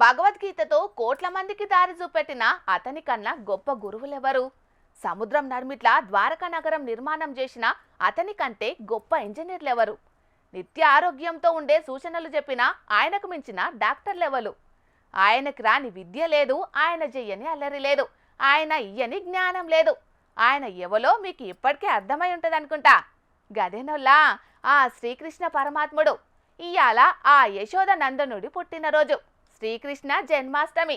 భగవద్గీతతో కోట్ల మందికి దారి చూపెట్టిన అతని కన్నా గొప్ప గురువులెవరు? సముద్రం నడిమిట్ల ద్వారకా నగరం నిర్మాణం చేసిన అతని కంటే గొప్ప ఇంజనీర్లెవరు? నిత్య ఆరోగ్యంతో ఉండే సూచనలు చెప్పిన ఆయనకు మించిన డాక్టర్లెవరు? ఆయనకి రాని విద్య లేదు, ఆయన చెయ్యని అల్లరి లేదు, ఆయన ఇయ్యని జ్ఞానం లేదు. ఆయన ఎవలో మీకు ఇప్పటికే అర్థమై ఉంటుంది అనుకుంటా. గదేనోల్లా ఆ శ్రీకృష్ణ పరమాత్ముడు. ఇయాల ఆ యశోద నందనుడి పుట్టినరోజు, శ్రీకృష్ణ జన్మాష్టమి.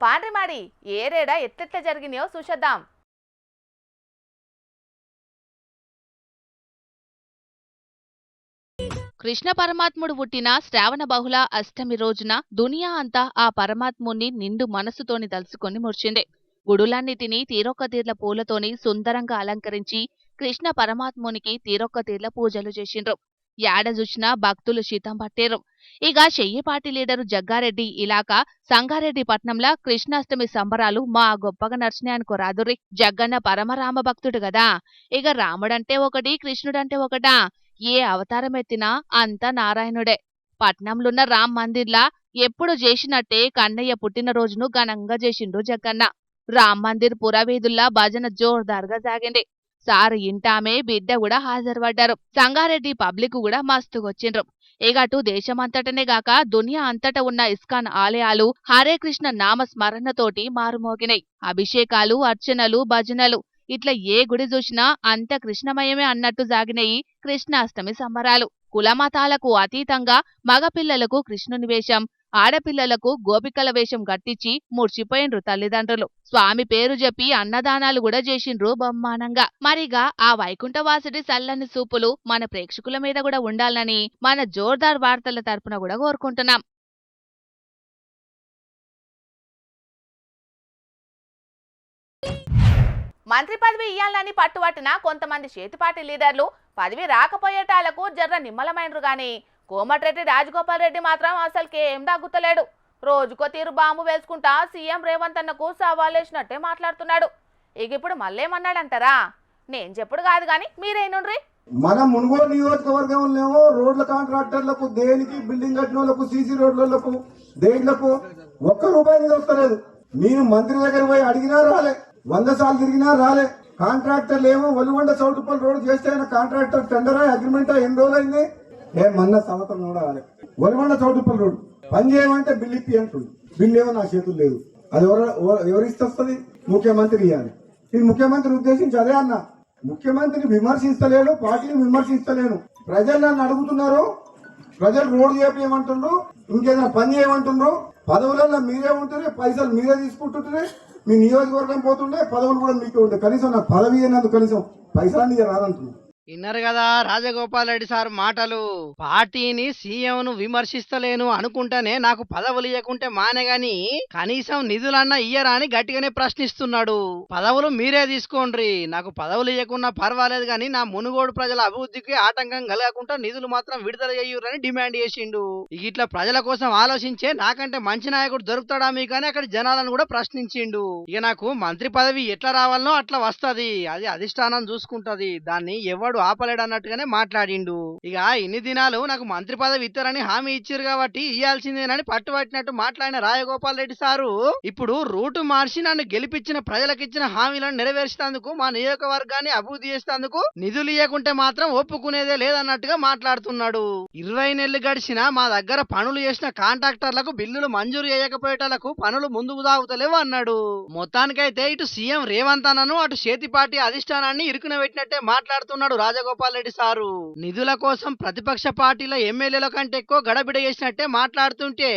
పాండ్రిమాడి ఏరేడా ఎట్లెట్ల జరిగినాయో చూసేద్దాం. కృష్ణ పరమాత్ముడు పుట్టిన శ్రావణ బహుళ అష్టమి రోజున దునియా అంతా ఆ పరమాత్ముణ్ణి నిండు మనసుతోని తలుసుకొని ముర్చింది. గుడులన్నిటినీ తీరొక్క తీర్ల పూలతోని సుందరంగా అలంకరించి కృష్ణ పరమాత్మునికి తీరొక్క తీర్ల పూజలు చేసిండ్రు. యాడ చూసినా భక్తులు శీతం పట్టేరు. ఇక చెయ్యపాటి లీడరు జగ్గారెడ్డి ఇలాకా సంగారెడ్డి పట్నంలా కృష్ణాష్టమి సంబరాలు మా గొప్పగా నడిచినాయనుకో రాదురి. జగ్గన్న పరమరామ భక్తుడు గదా, ఇక రాముడంటే ఒకటి, కృష్ణుడంటే ఒకటా. ఏ అవతారం ఎత్తినా అంతా నారాయణుడే. పట్నంలున్న రామ్ మందిర్లా ఎప్పుడు చేసినట్టే కన్నయ్య పుట్టినరోజును ఘనంగా చేసిండు జగ్గన్న. రామ్ మందిర్ పురవీధుల్లా భజన జోర్దార్గా సాగింది. సారు ఇంటామే బిడ్డ కూడా హాజరుపడ్డారు. సంగారెడ్డి పబ్లిక్ కూడా మస్తుగొచ్చిండ్రు. ఇగటు దేశమంతటనే గాక దునియా అంతటా ఉన్న ఇస్కాన్ ఆలయాలు హరే కృష్ణ నామ స్మరణతోటి మారుమోగినాయి. అభిషేకాలు, అర్చనలు, భజనలు ఇట్లా ఏ గుడి చూసినా అంత కృష్ణమయమే అన్నట్టు సాగినాయి కృష్ణాష్టమి సంబరాలు. కులమతాలకు అతీతంగా మగపిల్లలకు కృష్ణుని వేషం, ఆడపిల్లలకు గోపికల వేషం గట్టించి ముర్చిపోయిండ్రు తల్లిదండ్రులు. స్వామి పేరు చెప్పి అన్నదానాలు కూడా చేసిండ్రు బహుమానంగా. మరిగా ఆ వైకుంఠవాసుడి చల్లని చూపులు మన ప్రేక్షకుల మీద కూడా ఉండాలని మన జోర్దార్ వార్తల తరపున కూడా కోరుకుంటున్నాం. మంత్రి పదవి ఇయ్యాలని పట్టుబట్టిన కొంతమంది చేతిపాటి లీడర్లు పదవి రాకపోయేటాలకు జర్ర నిమ్మలమైనరు గాని కోమటిరెడ్డి రాజగోపాల్ రెడ్డి మాత్రం అసలుకేం దగ్గుతలేడు. రోజుకో తీరు బాంబు వేసుకుంటా సీఎం రేవంత్ అన్నకు సవాలేసినట్టే మాట్లాడుతున్నాడు. ఇక ఇప్పుడు మళ్ళేమన్నాడంటారా? నేను చెప్పుడు కాదు గాని మీరేనుండ్రి. మన మునుగోడు నియోజకవర్గంలో రోడ్ల కాంట్రాక్టర్లకు, దేనికి బిల్డింగ్ కట్టిన వాళ్ళకు, సీసీ రోడ్లకు, దేనిలకు ఒక్క రూపాయి నిధి వస్తలేదు. నేను మంత్రి దగ్గర పోయి అడిగినా రాలే, 100 సార్లు తిరిగినా రాలే. కాంట్రాక్టర్లు ఏమో ఒలిగొండ చౌటుపల్లి రోడ్ చేస్తే కాంట్రాక్టర్ టెండరా అగ్రిమెంటా ఎన్ని రోజులు అయింది? మన్న సంవత్సరం కూడా రాలే. ఒలిగొండ చౌటుపల్లి రోడ్ పని చేయమంటే బిల్లు ఇప్పి అంటుంది. బిల్లు ఏమో నా చేతులు లేదు. అది ఎవరిస్తుంది? ముఖ్యమంత్రి ఇవ్వాలి. ఇది ముఖ్యమంత్రి ఉద్దేశించి అదే అన్న. ముఖ్యమంత్రిని విమర్శిస్తలేడు, పార్టీని విమర్శిస్తలేను. ప్రజలు నన్ను అడుగుతున్నారు, ప్రజలు రోడ్డు చేయమంటుండ్రు, ఇంకేదైనా పని చేయమంటుండ్రు. పదవులలో మీరే ఉంటుండే, పైసలు మీరే తీసుకుంటుంటే, మీ నియోజకవర్గం పోతుండే, పదవులు కూడా మీకే ఉండే. కనీసం నాకు పదవి అయినందుకు కనీసం పైసలన్నీ రాదంటున్నాను. విన్నారు కదా రాజగోపాల్ రెడ్డి సార్ మాటలు. పార్టీని సీఎంను విమర్శిస్తలేను అనుకుంటానే నాకు పదవులు ఇవ్వకుంటే మానేగాని కనీసం నిధులన్నా ఇయ్యరా అని గట్టిగానే ప్రశ్నిస్తున్నాడు. పదవులు మీరే తీసుకోండ్రి, నాకు పదవులు ఇవ్వకున్నా పర్వాలేదు గాని నా మునుగోడు ప్రజల అభివృద్ధికి ఆటంకం కలగకుండా నిధులు మాత్రం విడుదల చేయురని డిమాండ్ చేసిండు. ఇట్లా ప్రజల కోసం ఆలోచించే నాకంటే మంచి నాయకుడు దొరుకుతాడా మీకు అని అక్కడ జనాలను కూడా ప్రశ్నించిండు. ఇక నాకు మంత్రి పదవి ఎట్లా రావాలనో అట్లా వస్తది, అది అధిష్టానం చూసుకుంటది, దాన్ని ఎవడు ఆపలేడు అన్నట్టుగానే మాట్లాడిండు. ఇక ఇన్ని దినాలు నాకు మంత్రి పదవి ఇస్తారని హామీ ఇచ్చారు కాబట్టి ఇయ్యాల్సిందేనని పట్టుబట్టినట్టు మాట్లాడిన రాజగోపాల్ రెడ్డి సారు ఇప్పుడు రూటు మార్చి నన్ను గెలిపించిన ప్రజలకిచ్చిన హామీలను నెరవేర్చేందుకు, మా నియోజకవర్గాన్ని అభివృద్ధి చేసేందుకు నిధులు ఇవ్వకుంటే మాత్రం ఒప్పుకునేదే లేదన్నట్టుగా మాట్లాడుతున్నాడు. 20 నెలలు గడిచినా మా దగ్గర పనులు చేసిన కాంట్రాక్టర్లకు బిల్లులు మంజూరు చేయకపోయేటలకు పనులు ముందుకు సాగుతలేవు అన్నాడు. మొత్తానికైతే ఇటు సీఎం రేవంత్ అన్నను, అటు చేతిపాటి అధిష్టానాన్ని ఇరుకున పెట్టినట్టే మాట్లాడుతున్నాడు రాజగోపాల్ రెడ్డి సారు. నిధుల కోసం ప్రతిపక్ష పార్టీల ఎమ్మెల్యేల కంటే ఎక్కువ గడబిడ చేసినట్టే మాట్లాడుతుంటే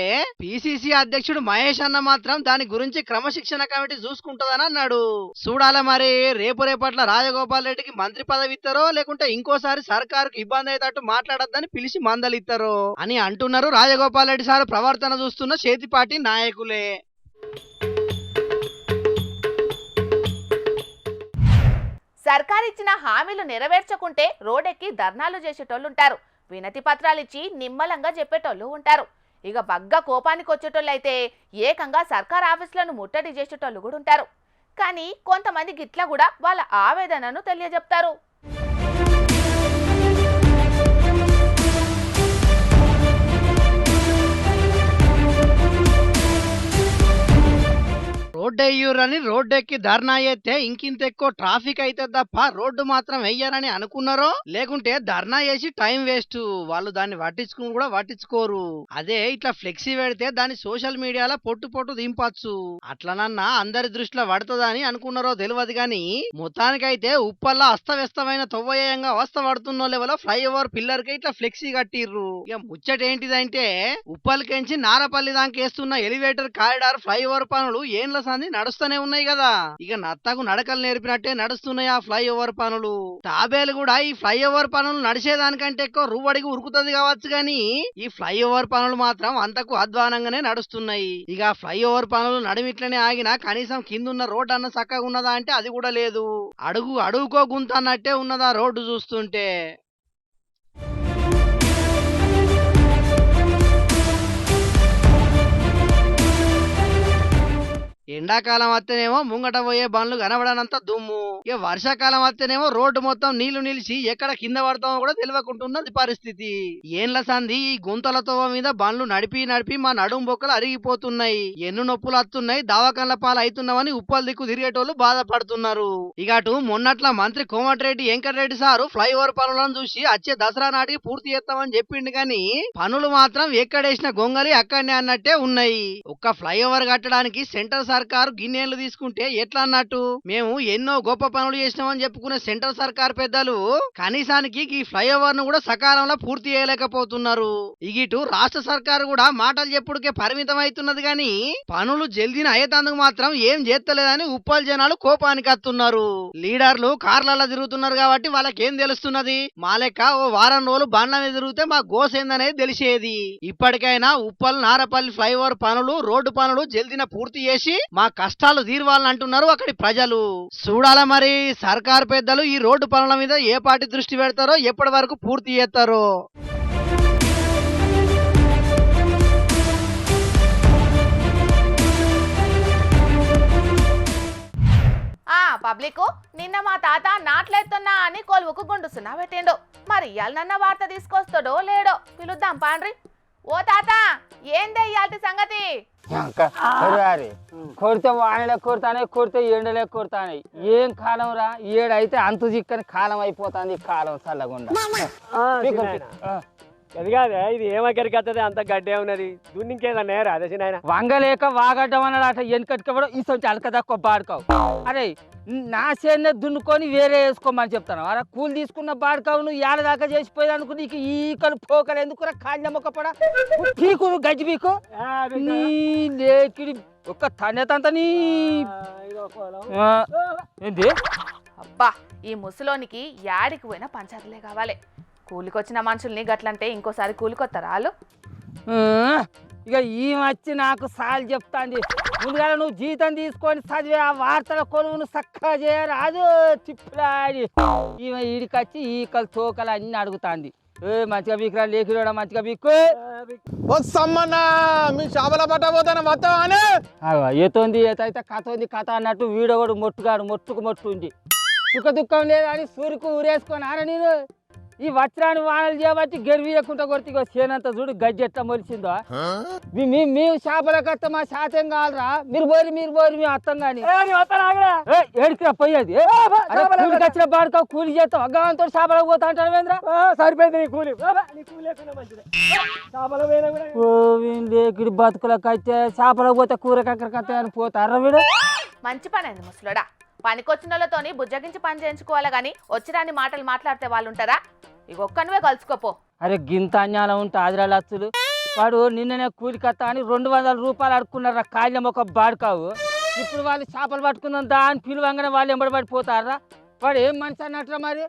పిసిసి అధ్యక్షుడు మహేష్ అన్న మాత్రం దాని గురించి క్రమశిక్షణ కమిటీ చూసుకుంటదని అన్నాడు. చూడాల మరి రేపట్ల రాజగోపాల్ రెడ్డికి మంత్రి పదవి ఇస్తారో లేకుంటే ఇంకోసారి సర్కారుకు ఇబ్బంది అయ్యేటట్టు మాట్లాడద్దని పిలిచి మందలిస్తారో అని అంటున్నారు రాజగోపాల్ రెడ్డి సారు ప్రవర్తన చూస్తున్న చేతిపాటి నాయకులే. సర్కారిచ్చిన హామీలు నెరవేర్చకుంటే రోడ్డెక్కి ధర్నాలు చేసేటోళ్ళుంటారు, వినతి పత్రాలిచ్చి నిమ్మలంగా చెప్పేటోళ్ళు ఉంటారు. ఇక బగ్గా కోపానికి వచ్చేటోళ్ళు అయితే ఏకంగా సర్కార్ ఆఫీసులను ముట్టడి చేసేటోళ్ళు కూడా ఉంటారు. కానీ కొంతమంది గిట్లా కూడా వాళ్ళ ఆవేదనను తెలియజెప్తారు. రోడ్డు ఎయ్యూరని రోడ్డెక్కి ధర్నా చేస్తే ఇంకింత ఎక్కువ ట్రాఫిక్ అయితే తప్ప రోడ్డు మాత్రం వెయ్యరని అనుకున్నారో లేకుంటే ధర్నా చేసి టైం వేస్ట్ వాళ్ళు దాన్ని పట్టించుకుని కూడా పట్టించుకోరు. అదే ఇట్లా ఫ్లెక్సీ పెడితే దాన్ని సోషల్ మీడియాలో పొట్టు దింపచ్చు. అట్లనన్నా అందరి దృష్టిలో పడుతుందని అనుకున్నారో తెలియదు గాని మొత్తానికైతే ఉప్పల్లా అస్తవ్యస్తమైన తొవ్వయంగా అవస్థ పడుతున్న లెవెల్ ఫ్లైఓవర్ పిల్లర్ కి ఇట్లా ఫ్లెక్సీ కట్టిర్రు. ఇక ముచ్చట ఏంటిదంటే ఉప్పల్కెంచి నారపల్లి దాకేస్తున్న ఎలివేటర్ కారిడార్ ఫ్లైఓవర్ పనులు ఏండ్ల సంది నడుస్తూనే ఉన్నాయి కదా. ఇక నత్తకు నడకలు నేర్పినట్టే నడుస్తున్నాయి ఆ ఫ్లైఓవర్ పనులు. తాబేలు కూడా ఈ ఫ్లైఓవర్ పనులు నడిచేదానికంటే ఎక్కువ రువ్వడికి ఉరుకుతుంది కావచ్చు గాని ఈ ఫ్లైఓవర్ పనులు మాత్రం అంతకు అధ్వానంగానే నడుస్తున్నాయి. ఇక ఫ్లైఓవర్ పనులు నడిమిట్లనే ఆగినా కనీసం కిందున్న రోడ్ అన్న చక్కగా ఉన్నదా అంటే అది కూడా లేదు. అడుగుకో గుంత అన్నట్టే ఉన్నదా రోడ్డు చూస్తుంటే. ఎండాకాలం వస్తేనేమో ముంగట పోయే బండ్లు కనబడనంత దుమ్ము. ఇక వర్షాకాలం వస్తేనేమో రోడ్డు మొత్తం నీళ్లు నిలిచి ఎక్కడ కింద పడతామో కూడా తెలియకుంటున్నది పరిస్థితి. ఏండ్ల సంది ఈ గుంతలతో మీద బండ్లు నడిపి మా నడుం బొక్కలు అరిగిపోతున్నాయి. ఎన్ను నొప్పులు వస్తున్నాయి, దవాఖాన్ల పాలు అవుతున్నామని ఉప్పల్ దిక్కు తిరిగేటోళ్ళు బాధపడుతున్నారు. ఇక అటు మొన్నట్ల మంత్రి కోమటిరెడ్డి వెంకటరెడ్డి సారు ఫ్లైఓవర్ పనులను చూసి వచ్చే దసరా నాటికి పూర్తి చేస్తామని చెప్పిండు గాని పనులు మాత్రం ఎక్కడేసిన గొంగలి అక్కడనే అన్నట్టే ఉన్నాయి. ఒక్క ఫ్లైఓవర్ కట్టడానికి సెంటర్ సర్కారు గిన్నెలు తీసుకుంటే ఎట్లా అన్నట్టు. మేము ఎన్నో గొప్ప పనులు చేసినామని చెప్పుకునే సెంట్రల్ సర్కార్ పెద్దలు కనీసానికి ఈ ఫ్లైఓవర్ ను కూడా సకాలంలో పూర్తి చేయలేకపోతున్నారు. ఇగిటు రాష్ట్ర సర్కారు కూడా మాటలు చెప్పుడుకే పరిమితం అవుతున్నది గాని పనులు జల్దీన అయ్యేతందుకు మాత్రం ఏం చేస్తలేదని ఉప్పల్ జనాలు కోపానికి వస్తున్నారు. లీడర్లు కార్లలో తిరుగుతున్నారు కాబట్టి వాళ్ళకేం తెలుస్తున్నది. మా లెక్క ఓ వారం రోజులు బండ్ల మీద తిరిగితే మా గోసేందనేది తెలిసేది. ఇప్పటికైనా ఉప్పల్ నారపల్లి ఫ్లైఓవర్ పనులు రోడ్డు పనులు జల్దీన పూర్తి చేసి మా కష్టాలు తీర్వాలని అంటున్నారు అక్కడి ప్రజలు. చూడాల మరి సర్కారు పెద్దలు ఈ రోడ్డు పనుల మీద ఏ పార్టీ దృష్టి పెడతారో ఎప్పటి వరకు పూర్తి చేస్తారో. పబ్లిక్ నిన్న మా తాత నాట్లేస్తున్నా అని కొలువుకు గుండుసున్నా పెట్టిండు. మరి ఇయాలనన్న వార్త తీసుకొస్తాడో లేడో పిలుద్దాం పాండ్రి. ఓ తాత ఏందే ఇయాల్టి సంగతి? కొడితే వానలే కొడతానే, కొడితే ఎండలే కొడతానే. ఏం కాలం రా, ఏడైతే అంతు చిక్కని కాలం అయిపోతుంది. కాలం చల్లగుండా అది కాదే, ఇది ఏమక్కడికి వస్తుంది? అంత గడ్డే ఉన్నది, దున్నింకేదన్నా అదే నాయన. వంగలేక వాగడ్డం అన్నాడు అట. వెనకట్టుకోవడం ఇసొంటి అలక తక్కువ బాడుకావు. అరే నా చేనే దున్నుకొని వేరే వేసుకోమని చెప్తాను. అరే కూలి తీసుకున్న బాడుకావు నువ్వు ఏళ్ళ దాకా చేసిపోయేది అనుకో. నీకు ఈకలు పోకలు ఎందుకురా? కాళ్ళ మొక్క పడ పీకు గజ్జి పీకు నీ లేకిడి ఒక్క తనేతంత నీ ఏంది. అబ్బా ఈ ముసలోనికి యాడికి పోయినా పంచాయతీలే కావాలి. కూలికొచ్చిన మనుషుల్ని గట్లంటే ఇంకోసారి కూలికొత్తారా వాళ్ళు? ఇక ఈ వచ్చి నాకు సాలు చెప్తాంది. ముందుగా నువ్వు జీతం తీసుకొని చదివే ఆ వార్తల కొలువును చక్కగా చేయరాదు. తిప్పులాడి ఈమె ఈడికొచ్చి ఈకలు తోకలు అన్ని అడుగుతాంది. మంచిగా బీకురా లేకిరా, మంచిగా బీక్కు. మీ చేపల పట్ట పోతాను మొత్తం అని ఏతోంది ఏతైతే కథ ఉంది కథ అన్నట్టు వీడోడు మొట్టుగాడు మొట్టుకు మొట్టుంది. సుఖ దుఃఖం లేదని సూరికి ఊరేసుకొని ఆరా నేను. ఈ వజ్రాన్ని వానలు చేయబట్టి గెరివియకుండా కొడుతు చేనంత చూడు గజ్జి ఎట్లా మొలిచిందో. మేము చేపల కత్త మా శాతం కావాలరా. మీరు పోరి మేము అత్తం కానీ ఏడికిరా పోయేది. కూలికి వచ్చిన బాడుకో కూలి చేస్తాం. అగ్గవంతో చేపలకు పోతా అంటాడు వేంద్ర. సరిపోయింది నీ కూలి. లేకిడి బతుకులకు అయితే చేపలకు పోతే కూర కక్కరకత్తా అని పోతారా వీడు. మంచి పని అయింది ముసలోడా. పనికొచ్చిన వాళ్ళతోని బుజ్జగించి పని చేయించుకోవాలి గాని వచ్చిరాని మాటలు మాట్లాడితే వాళ్ళు ఉంటారా? ఇక ఒక్కనివే కలుసుకోపో. అరే గింత అన్యానం ఉంటే ఆదిరా లచ్చులు. వాడు నిన్ననే కూలికత్తా అని 200 రూపాయలు అడుక్కున్నారా కాళ్ళ మొక్క బాడుకావు. ఇప్పుడు వాళ్ళు చేపలు పట్టుకుందాం దాని పిలువంగానే వాళ్ళు ఎంబడిపడిపోతారా. వాడు ఏం మనిషి అన్నట్రా మరి.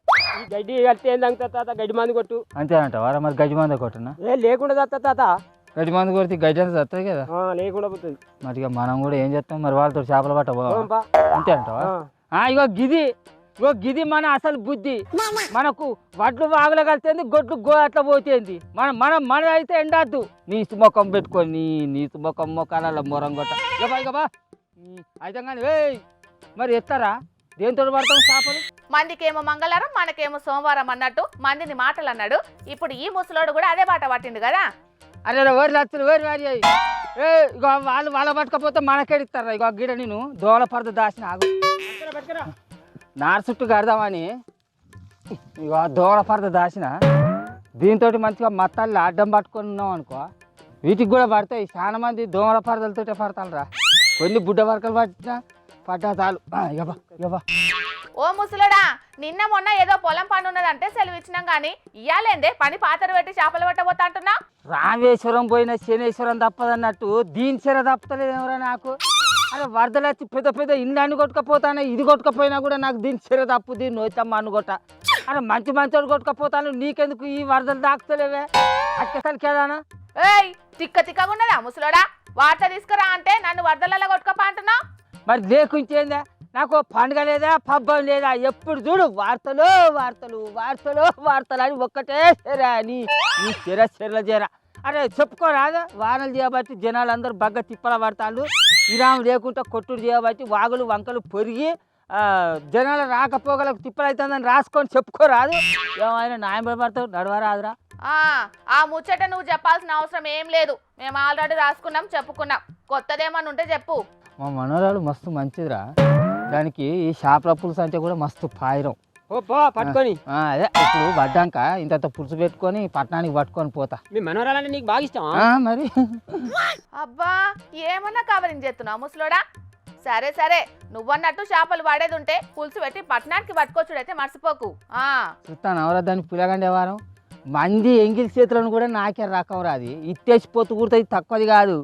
గడ్డి కడితే తాత గడ్డి మంది కొట్టు అంతేనంటావారా? మరి గడ్డి మంది కొట్టనా? లేకుండా తాత గడ్డి మంది కొడితే గడ్డి అంతా వస్తాయి కదా. లేకుండా పోతుంది. మరి మనం కూడా ఏం చేస్తాం మరి? వాళ్ళతో చేపలు పట్ట అంతే అంటావా? ఇగో గిది మన అసలు బుద్ధి. మనకు వడ్లు వాగులు కలిసేది, గొడ్లు అట్లా పోతేంది. మన అయితే ఎండద్దు. నీసు ముఖం పెట్టుకొని నీసు మొఖాలలో మొరం కొట్ట ఇక అయితే కానీ మరి ఎత్తారా? దేంతో పడతాం చేపలు? మందికేమో మంగళవారం మనకేమో సోమవారం అన్నట్టు మందిని మాటలు అన్నాడు. ఇప్పుడు ఈ ముసలోడు కూడా అదే బాట పట్టిండు కదా. అరే ఓరి లచ్చులు ఓరి వారి ఇగో వాళ్ళు పట్టుకపోతే మనకేడిస్తారా ఇగో గిడ నేను దోల పరద దాచిన ఆగు నార చుట్టూ కడదామని ఇగో దోల పరద దాచిన దీంతో మంచిగా మత్తాలు అడ్డం పట్టుకొని ఉన్నాం అనుకో వీటికి కూడా పడతాయి. చాలా మంది దోమల పరదలతోటే పడతారు రా. కొన్ని బుడ్డ వరకలు పడ్డా చాలు. ఇవ్వబా ఓ ముసలోడా, నిన్న మొన్న ఏదో పొలం పని ఉన్నదంటే సెలవు ఇచ్చినాం గానీ ఇయ్యాలేందే పని పాతరు పెట్టి చేపలు పట్టబోతా అంటున్నా. రామేశ్వరం పోయిన శనేశ్వరం తప్పదన్నట్టు దీని చెర తప్పలేదేమరా నాకు. అరే వరదలు వచ్చి పెద్ద పెద్ద ఇండ్లన్నీ కొట్టుకపోతాను, ఇది కొట్టుకపోయినా కూడా నాకు దీని చెర తప్పు, దీన్ని నోచమ్మ అనుకోట. అరే మంచి మంచోడు కొట్టుకపోతాను, నీకెందుకు ఈ వరదలు దాకుతలేవే అక్కడికేదానా? ఏయ్ తిక్కగా ఉన్నదా ముసలోడా, వార్త తీసుకురా అంటే నన్ను వరదలలో కొట్టుకపో అంటున్నా. మరి లేకుంచేందా, నాకు పండుగ లేదా పబ్బం లేదా, ఎప్పుడు చూడు వార్తలు వార్తలు వార్తలు వార్తలు అని ఒక్కటే చెరా నీ చెరల చెర. అరే చెప్పుకోరాదా, వానలు చేయబట్టి జనాలు అందరూ బగ్గ తిప్పల పడతాళ్ళు. విరామం లేకుండా కొట్టుడు చేయబట్టి వాగులు వంకలు పొరిగి జనాలు రాకపోగలకు తిప్పలు అవుతుందని రాసుకొని చెప్పుకోరాదు. ఏమైనా న్యాయం పడతావు నడవరాదురా. ఆ ముచ్చట నువ్వు చెప్పాల్సిన అవసరం ఏం లేదు, మేము ఆల్రెడీ రాసుకున్నాం చెప్పుకున్నాం. కొత్తదేమన్నా ఉంటే చెప్పు. మా మనోరాలు మస్తు మంచిదిరా, దానికి ఈ షాప్ల పులుసు అంటే కూడా మస్తు పాయిరం. పట్టుకొని అదే ఇప్పుడు పడ్డాక ఇంత పులుసు పెట్టుకొని పట్టణానికి పట్టుకొని పోతా. మీ మనోరాలంటే నీకు బాగా ఇష్టం మరి. అబ్బా ఏమన్నా కవరింగ్ చేస్తున్నావు ముసలోడా. సరే సరే, నువ్వన్నట్టు చేపలు వాడేది ఉంటే పులుసు పెట్టి పట్టణానికి పట్టుకొచ్చుడైతే మర్చిపోకు. చూస్తాను ఎవరా దానికి పిల్లగండే వారం మంది ఎంగిల్ చేతులను కూడా నాకే రకం రాది, ఇత్తేసి పొత్తు కూర్తుంది, తక్కువది కాదు.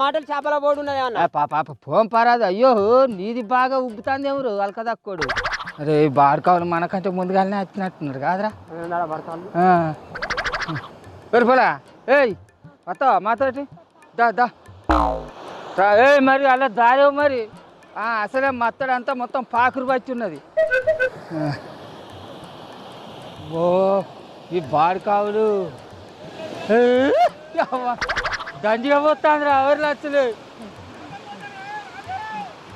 మాటలు చేపల బోర్డు ఉన్నది పాప ఫోన్ పారాదు. అయ్యో నీది బాగా ఉబ్బుతాంది ఎవరు అలకదక్కోడు. అరే బాడుకోవాలి మనకంటే ముందుగానే వచ్చినట్టున్నారు కాదురా. పోలా ఏయ్ వస్తావా మాతోటి దా. ఏ మరి అలా దారేవు మరి. అసలే మత్తడు అంతా మొత్తం పాకురు వచ్చి ఉన్నది. ఓ ఈ బాడుకావులు దండిగా పోతాందిరా ఎవరు లచ్చలే.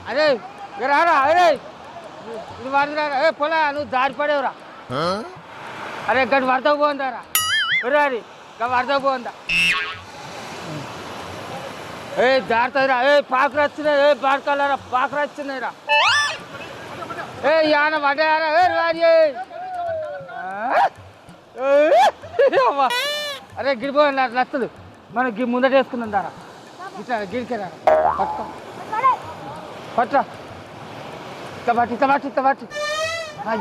అరే రారా, అరే ఇది వరదరా. పొలా నువ్వు దారి పడేవురా. అరే గడి వరద పోందారా అది వరద పోందా. దారుతుందిరా. పాకురు వచ్చినాయి, బాడుకాలరా పాకురు వచ్చినాయిరా. యాన పడ్డారా వారి. అరే గిడిపో నచ్చదు, మనం ముందట వేసుకుందాం దారా. ఇట్లా గిడికేరా పట్టుకో పట్రా. ఇట్ట పట్టు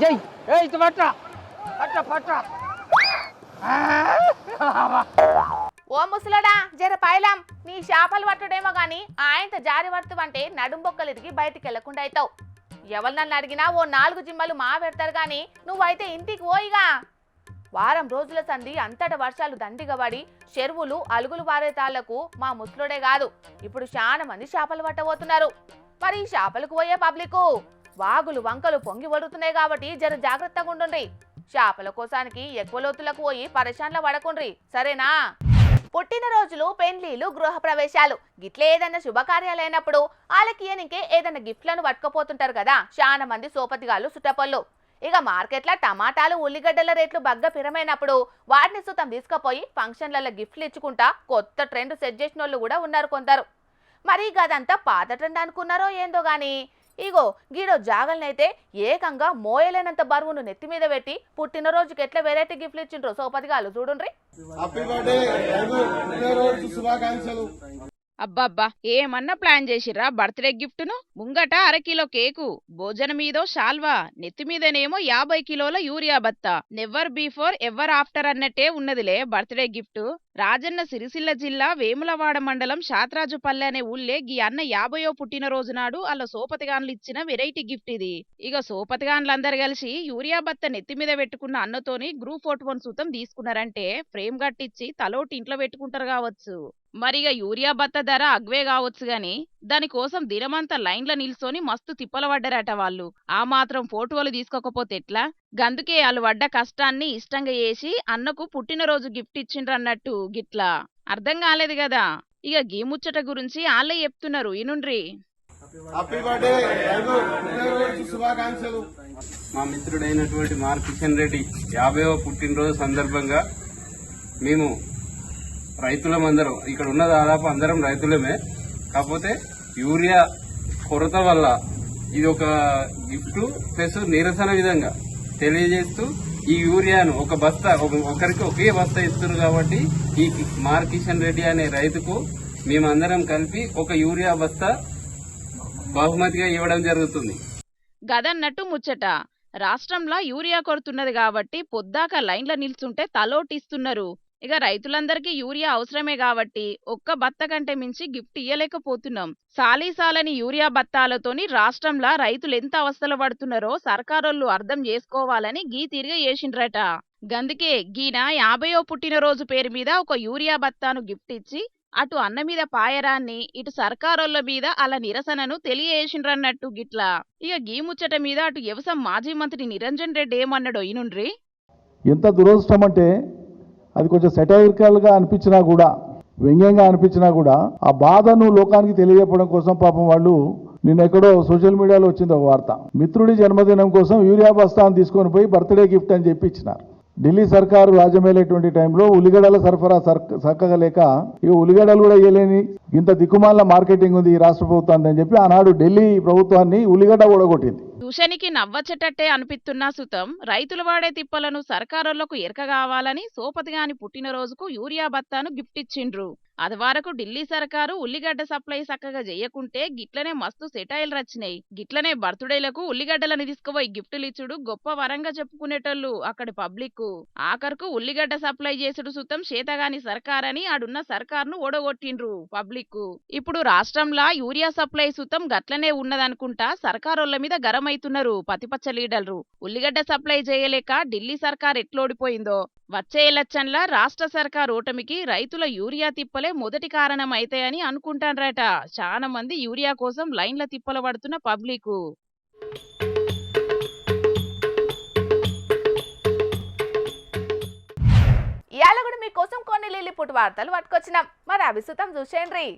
జై ఇట్ట పట్రా పట్రా. ఓ ముసలోడా జర పైలాం, నీ చేపలు పట్టుడేమో గాని ఆయనతో జారి పడుతుంటే నడుం బొక్కలు ఎదిగి బయటికి వెళ్లకుండా అవుతావు. ఎవరు నన్ను అడిగినా ఓ 4 జిమ్మలు మా పెడతారు గాని నువ్వైతే ఇంటికి పోయిగా. వారం రోజుల సంధి అంతటా వర్షాలు దండిగా పడి చెరువులు అలుగులు పారే తాళ్లకు మా ముసలోడే కాదు ఇప్పుడు చాలా మంది చేపలు పట్టబోతున్నారు. మరి ఈ చేపలకు పోయే పబ్లిక్ వాగులు వంకలు పొంగి వడుతున్నాయి కాబట్టి జర జాగ్రత్తగా ఉండండి. చేపల కోసానికి ఎక్కువ లోతులకు పోయి పరేషాన్ల పడకుండ్రి, సరేనా? పుట్టినరోజులు, పెండ్లీలు, గృహ ప్రవేశాలు గిట్లే ఏదైనా శుభకార్యాలైనప్పుడు వాళ్ళకి ఏదైనా గిఫ్ట్లను పట్టుకపోతుంటారు కదా చాలా మంది సోపతిగాళ్ళు సుట్టపళ్ళు. ఇక మార్కెట్లో టమాటాలు ఉల్లిగడ్డల రేట్లు బగ్గ పిరమైనప్పుడు వాటిని సుతం తీసుకుపోయి ఫంక్షన్లలో గిఫ్ట్లు ఇచ్చుకుంటా కొత్త ట్రెండ్ సెట్ చేసిన వాళ్ళు కూడా ఉన్నారు కొందరు. మరి గదంతా పాత ట్రెండ్ అనుకున్నారో ఏందో గాని ఇగో గీడో జాగలనైతే ఏకంగా మోయలేనంత బరువును నెత్తి మీద పెట్టి పుట్టినరోజుకి ఎట్లా వెరైటీ గిఫ్ట్లు ఇచ్చిండ్రు సోపతిగాళ్ళు చూడుండ్రి. అబ్బబ్బా ఏమన్నా ప్లాన్ చేసిర్రా బర్త్డే గిఫ్ట్ ను? ముంగట 1/2 కిలో కేకు, భోజనం మీదో శాల్వా, నెత్తి మీదనేమో 50 కిలోల యూరియా బత్తా. నెవర్ బిఫోర్ ఎవర్ ఆఫ్టర్ అన్నట్టే ఉన్నదిలే బర్త్డే గిఫ్ట్. రాజన్న సిరిసిల్ల జిల్లా వేములవాడ మండలం శాతరాజుపల్లె అనే ఊళ్ళే గీ అన్న 50వ పుట్టినరోజు నాడు అలా సోపతిగాన్లు ఇచ్చిన వెరైటీ గిఫ్ట్ ఇది. ఇక సోపతిగాన్లందరూ కలిసి యూరియా బత్త నెత్తి మీద పెట్టుకున్న అన్నతోని గ్రూప్ ఫోటోను సూతం తీసుకున్నారంటే ఫ్రేమ్ కట్టించి తలోటి ఇంట్లో పెట్టుకుంటారు కావచ్చు. మరిగా యూరియా బత్త ధర అగ్వే కావచ్చు గాని దానికోసం దినమంతా లైన్ల నిల్సొని మస్తు తిప్పల పడ్డారట వాళ్ళు. ఆ మాత్రం ఫోటోలు తీసుకోకపోతే ఎట్లా? గందుకే వాళ్ళు పడ్డ కష్టాన్ని ఇష్టంగా చేసి అన్నకు పుట్టినరోజు గిఫ్ట్ ఇచ్చిండ్రన్నట్టు గిట్లా. అర్థం కాలేదు కదా? ఇక గీ ముచ్చట గురించి వాళ్ళే చెప్తున్నారు ఇనుండ్రి. మా మిత్రుడైనటువంటి మార్ కిషన్ రెడ్డి 50వ పుట్టినరోజు సందర్భంగా మేము రైతులమందరం ఇక్కడ ఉన్న దాదాపు అందరం రైతులమే. కాకపోతే యూరియా కొరత వల్ల ఇది ఒక గిఫ్ట్ ప్లస్ నిరసన విధంగా తెలియజేస్తూ ఈ యూరియాను ఒక బస్తా ఒకరికి ఒకే బస్తా ఇస్తున్నారు కాబట్టి ఈ మార్ కిషన్ రెడ్డి అనే రైతుకు మేమందరం కలిపి ఒక యూరియా బస్తా బహుమతిగా ఇవ్వడం జరుగుతుంది. గదన్నట్టు ముచ్చట. రాష్ట్రంలో యూరియా కొరతున్నది కాబట్టి పొద్దాక లైన్ల నిల్చుంటే తలోటిస్తున్నారు. ఇక రైతులందరికీ యూరియా అవసరమే కాబట్టి ఒక్క బత్త కంటే మించి గిఫ్ట్ ఇయ్యలేకపోతున్నాం. సాలీసాలని యూరియా బత్తాలతోని రాష్ట్రంలో రైతులు ఎంత అవస్థలు పడుతున్నారో సర్కారోళ్ళు అర్థం చేసుకోవాలని గీ తిరిగి చేసిండ్రట. గందుకే గీన 50వ పుట్టినరోజు పేరు మీద ఒక యూరియా బత్తాను గిఫ్ట్ ఇచ్చి అటు అన్న మీద పాయరాన్ని ఇటు సర్కారోళ్ళ మీద అలా నిరసనను తెలియజేసిండ్రన్నట్టు గిట్లా. ఇక గీ ముచ్చట మీద అటు వ్యవసాయ మాజీ మంత్రి నిరంజన్ రెడ్డి ఏమన్నాడో ఈనుండ్రి. ఎంత దురదృష్టం అంటే అది కొంచెం సెటైరికల్గా అనిపించినా కూడా, వ్యంగ్యంగా అనిపించినా కూడా ఆ బాధను లోకానికి తెలియజెప్పడం కోసం పాపం వాళ్ళు నిన్నెక్కడో సోషల్ మీడియాలో వచ్చింది ఒక వార్త. మిత్రుడి జన్మదినం కోసం యూరియా బస్తాను తీసుకొని పోయి బర్త్డే గిఫ్ట్ అని చెప్పి ఇచ్చినారు. ఢిల్లీ సర్కారు రాజ్యమేలేటువంటి టైంలో ఉల్లిగడ్డల సరఫరా చక్కగా లేక ఇక ఉల్లిగడ్డలు కూడా ఇవ్వలేని ఇంత దిక్కుమాల మార్కెటింగ్ ఉంది ఈ రాష్ట్ర ప్రభుత్వాన్ని అని చెప్పి ఆనాడు ఢిల్లీ ప్రభుత్వాన్ని ఉల్లిగడ్డ ఓడగొట్టింది. ట్యూషన్కి నవ్వచ్చటట్టే అనిపిస్తున్నా సుతం రైతులు వాడే తిప్పలను సర్కారోళ్లకు ఎరక కావాలని సోపతిగాని పుట్టినరోజుకు యూరియా బత్తాను గిఫ్ట్ ఇచ్చిండ్రు. అది వరకు ఢిల్లీ సర్కారు ఉల్లిగడ్డ సప్లై చక్కగా చేయకుంటే గిట్లనే మస్తు సెటైల్ రచ్చినాయి. గిట్లనే బర్త్డేలకు ఉల్లిగడ్డలను తీసుకుపోయి గిఫ్టులు ఇచ్చుడు గొప్ప వరంగా చెప్పుకునేటోళ్ళు అక్కడి పబ్లిక్. ఆఖరుకు ఉల్లిగడ్డ సప్లై చేసుడు సుతం చేతగాని సర్కారని ఆడున్న సర్కారును ఓడగొట్టిండ్రు పబ్లిక్. ఇప్పుడు రాష్ట్రంలో యూరియా సప్లై సుతం గట్లనే ఉన్నదనుకుంటా సర్కారోళ్ల మీద గరమైతున్నారు పతిపచ్చ లీడర్లు. ఉల్లిగడ్డ సప్లై చేయలేక ఢిల్లీ సర్కార్ ఎట్లోడిపోయిందో, వచ్చే ఎలక్షన్ల రాష్ట్ర సర్కార్ ఓటమికి రైతుల యూరియా తిప్పలే మొదటి కారణం అయితాయని అనుకుంటాన్రట చాలా మంది యూరియా కోసం లైన్ల తిప్పలు పడుతున్న పబ్లిక్. ఇయాల కూడా మీకోసం కొన్ని లిల్లీపుట్ వార్తలు పట్టుకొచ్చినాం. మరి అభిసుతం చూసేయండి.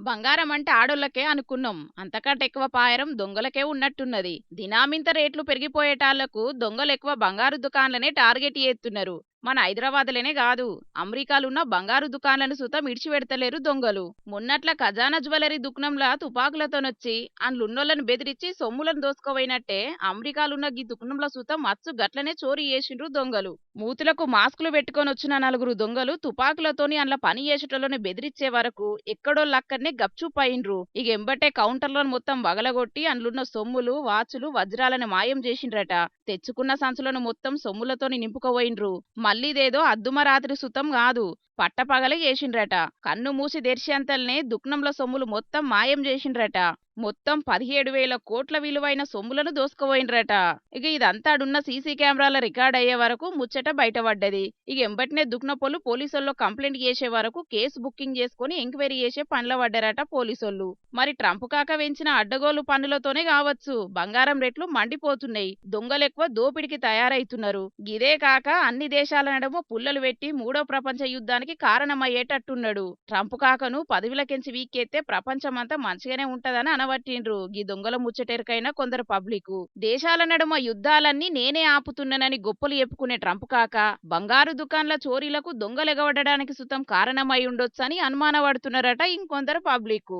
బంగారం అంటే ఆడోళ్లకే అనుకున్నాం, అంతకంటే ఎక్కువ పాయరం దొంగలకే ఉన్నట్టున్నది. దినామింత రేట్లు పెరిగిపోయేటాళ్లకు దొంగలు ఎక్కువ బంగారు దుకాన్లనే టార్గెట్ చేస్తున్నారు. మన హైదరాబాద్లోనే కాదు, అమెరికాలున్న బంగారు దుకాన్లను సుతం ఇడిచిపెడతలేరు దొంగలు. మొన్నట్ల ఖజానా జ్యువెలరీ దుకాణంలా తుపాకులతోనొచ్చి అందులున్నోళ్లను బెదిరించి సొమ్ములను దోసుకోపోయినట్టే అమెరికాలున్న ఈ దుకాణంలో సుతం అచ్చు గట్లనే చోరీ చేసిండ్రు దొంగలు. మూతులకు మాస్కులు పెట్టుకొని వచ్చిన 4 దొంగలు తుపాకులతోని అందులో పని చేసేటోళ్ళని బెదిరించే వరకు ఎక్కడోళ్ళక్కడనే గప్చుప్ అయిండ్రు. ఇక ఎంబటే కౌంటర్లను మొత్తం వగలగొట్టి అందులున్న సొమ్ములు, వాచులు, వజ్రాలను మాయం చేసిండ్రట. తెచ్చుకున్న సంచులను మొత్తం సొమ్ములతోని నింపుకోపోయిండ్రు. మళ్ళీదేదో అద్దుమరాత్రి సుతం కాదు, పట్టపగలే చేసిండ్రట. కన్ను మూసి తెరిచేంతల్నే దుకాణంలో సొమ్ములు మొత్తం మాయం చేసిండ్రట. మొత్తం 17,000 కోట్ల విలువైన సొమ్ములను దోసుకుపోయిండ్రట. ఇక ఇదంతా ఆడున్న సీసీ కెమెరాల రికార్డ్ అయ్యే వరకు ముచ్చట బయటపడ్డది. ఇక ఎంబటినే దుక్నపోలు పోలీసుల్లో కంప్లైంట్ చేసే వరకు కేసు బుకింగ్ చేసుకుని ఎంక్వైరీ చేసే పనిలో పడ్డారట పోలీసులు. మరి ట్రంప్ కాక వెంచిన అడ్డగోలు పనులతోనే కావచ్చు బంగారం రేట్లు మండిపోతున్నాయి. దొంగలెక్కువ దోపిడికి తయారైతున్నారు. ఇదే కాక అన్ని దేశాల నడుమ పుల్లలు పెట్టి 3వ ప్రపంచ యుద్ధానికి కారణమయ్యేటట్టున్నాడు. ట్రంప్ కాకను పదవిలకెంచి వీక్కెత్తే ప్రపంచమంతా మంచిగానే ఉంటదని అనబట్టిండ్రు ఈ దొంగల ముచ్చటెరకైనా కొందరు పబ్లిక్. దేశాల నడుమ యుద్ధాలన్నీ నేనే ఆపుతున్నానని గొప్పలు చెప్పుకునే ట్రంప్ కాక బంగారు దుకాన్ల చోరీలకు దొంగలెగబడడానికి సుతం కారణమై ఉండొచ్చని అనుమానపడుతున్నారట ఇంకొందరు పబ్లిక్.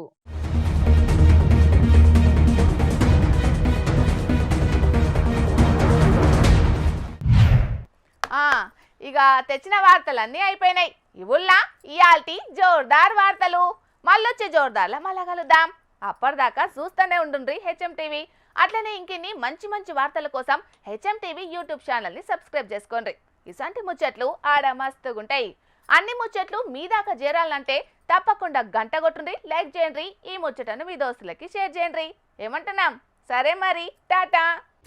ఇక తెచ్చిన వార్తలన్నీ అయిపోయినాయి. ఇవుల్లా ఇయాల్టి జోర్దార్ వార్తలు. మళ్ళొచ్చే జోర్దార్లా మళ్ళా కలుద్దాం. అప్పటిదాకా చూస్తూనే ఉండుండ్రి హెచ్ఎం టీవీ. అట్లనే ఇంకిన్ని మంచి మంచి వార్తల కోసం హెచ్ఎం టీవీ యూట్యూబ్ ఛానల్ని సబ్స్క్రైబ్ చేసుకోండి. ఇలాంటి ముచ్చట్లు ఆడ మస్తుగుంటాయి. అన్ని ముచ్చట్లు మీ దాకా చేరాలంటే తప్పకుండా గంట కొట్టుండ్రి, లైక్ చేయండి, ఈ ముచ్చటను మీ దోస్తులకి షేర్ చేయండి. ఏమంటున్నాం? సరే మరి, టాటా.